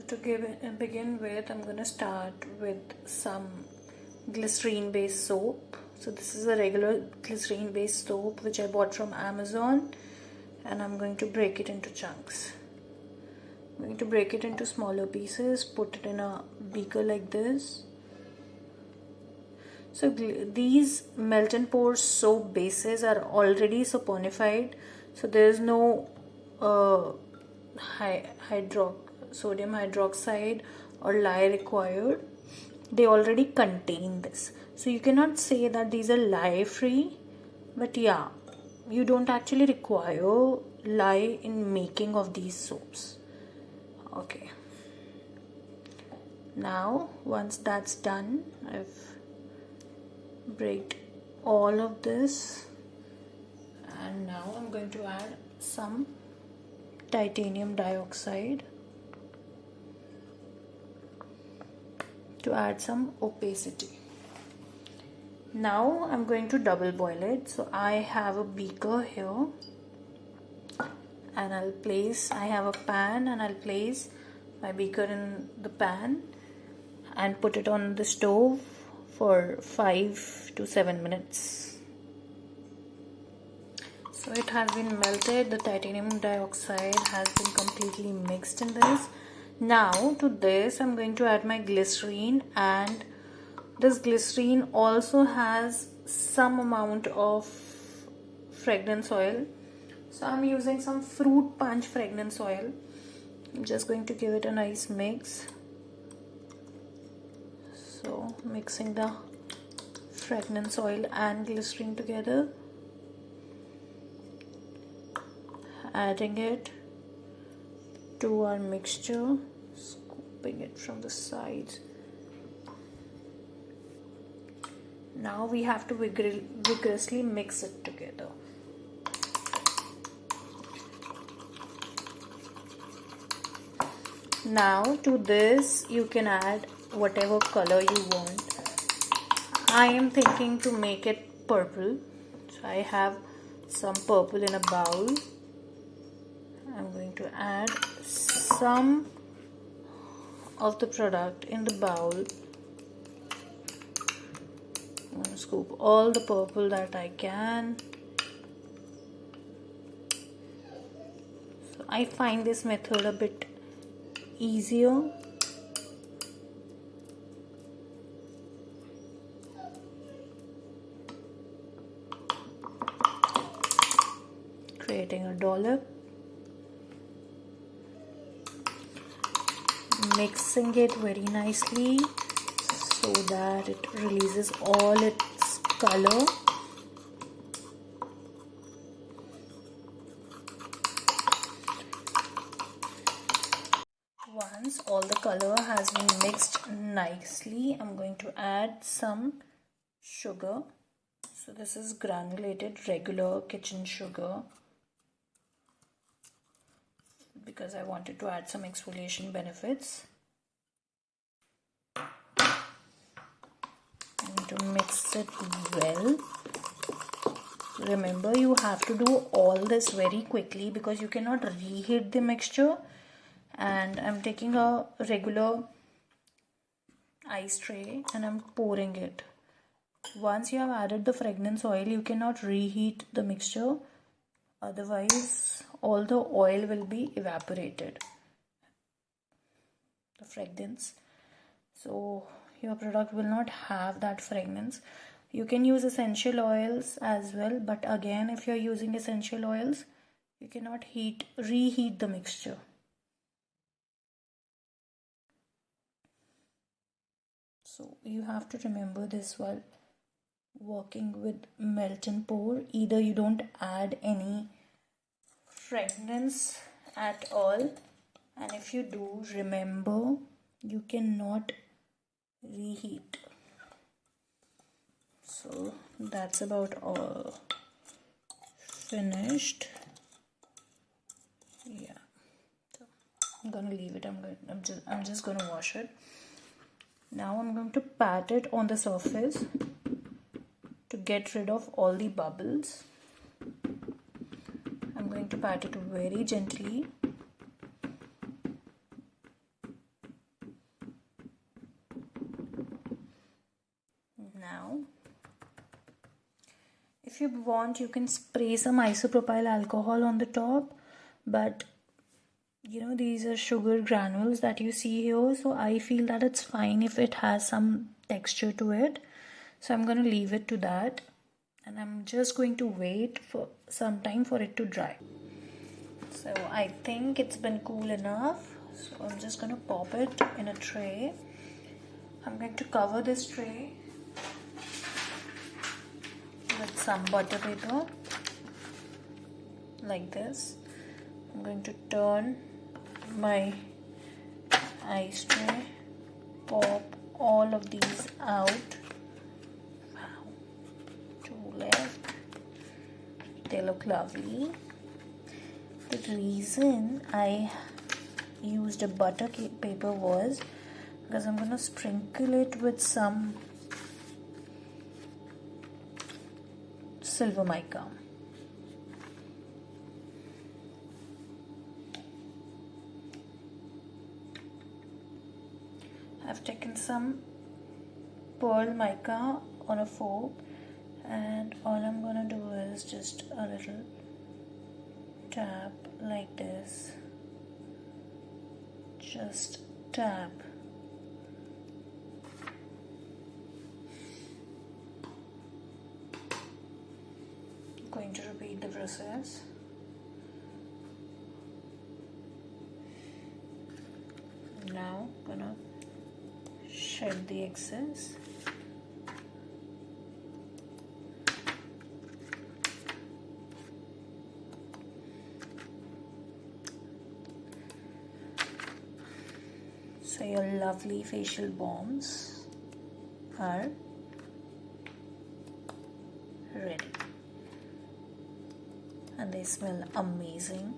So to begin with, I'm going to start with some glycerin based soap. So this is a regular glycerin based soap which I bought from Amazon, and I'm going to break it into chunks. I'm going to break it into smaller pieces, put it in a beaker like this. So these melt and pour soap bases are already saponified, so there is no sodium hydroxide or lye required. They already contain this, so you cannot say that these are lye free, but yeah, you don't actually require lye in making of these soaps. Okay, now once that's done, I've break all of this, and now I'm going to add some titanium dioxide to add some opacity. Now I'm going to double boil it. So I have a beaker here, and I have a pan, and I'll place my beaker in the pan and put it on the stove for 5 to 7 minutes. So it has been melted, the titanium dioxide has been completely mixed in this. Now to this I'm going to add my glycerin, and this glycerin also has some amount of fragrance oil. So I'm using some fruit punch fragrance oil. I'm just going to give it a nice mix. So mixing the fragrance oil and glycerin together, adding it to our mixture, scooping it from the sides. Now we have to vigorously mix it together. Now to this you can add whatever color you want. I am thinking to make it purple, so I have some purple in a bowl. I'm going to add some of the product in the bowl. I'm going to scoop all the purple that I can. So I find this method a bit easier. Creating a dollop, mixing it very nicely so that it releases all its color. Once all the color has been mixed nicely, I'm going to add some sugar. So this is granulated regular kitchen sugar, because I wanted to add some exfoliation benefits. I'm going to mix it well. Remember, you have to do all this very quickly because you cannot reheat the mixture. And I'm taking a regular ice tray and I'm pouring it. Once you have added the fragrance oil, you cannot reheat the mixture, otherwise all the oil will be evaporated, the fragrance. So your product will not have that fragrance. You can use essential oils as well, but again, if you're using essential oils, you cannot reheat the mixture. So you have to remember this while working with melt and pour. Either you don't add any fragrance at all, and if you do, remember, you cannot reheat. So that's about all finished. Yeah, so I'm gonna leave it. I'm just gonna wash it. Now I'm going to pat it on the surface to get rid of all the bubbles. I'm going to pat it very gently. If you want, you can spray some isopropyl alcohol on the top, but you know, these are sugar granules that you see here, so I feel that it's fine if it has some texture to it. So I'm going to leave it to that, and I'm just going to wait for some time for it to dry. So I think it's been cool enough, so I'm just going to pop it in a tray. I'm going to cover this tray with some butter paper like this. I'm going to turn my ice tray, pop all of these out. Wow, two left. They look lovely. The reason I used a butter paper was because I'm going to sprinkle it with some silver mica. I've taken some pearl mica on a fork, and all I'm gonna do is just a little tap like this. Just tap. I'm going to repeat the process. Now gonna shed the excess. So your lovely facial bombs are ready, and they smell amazing.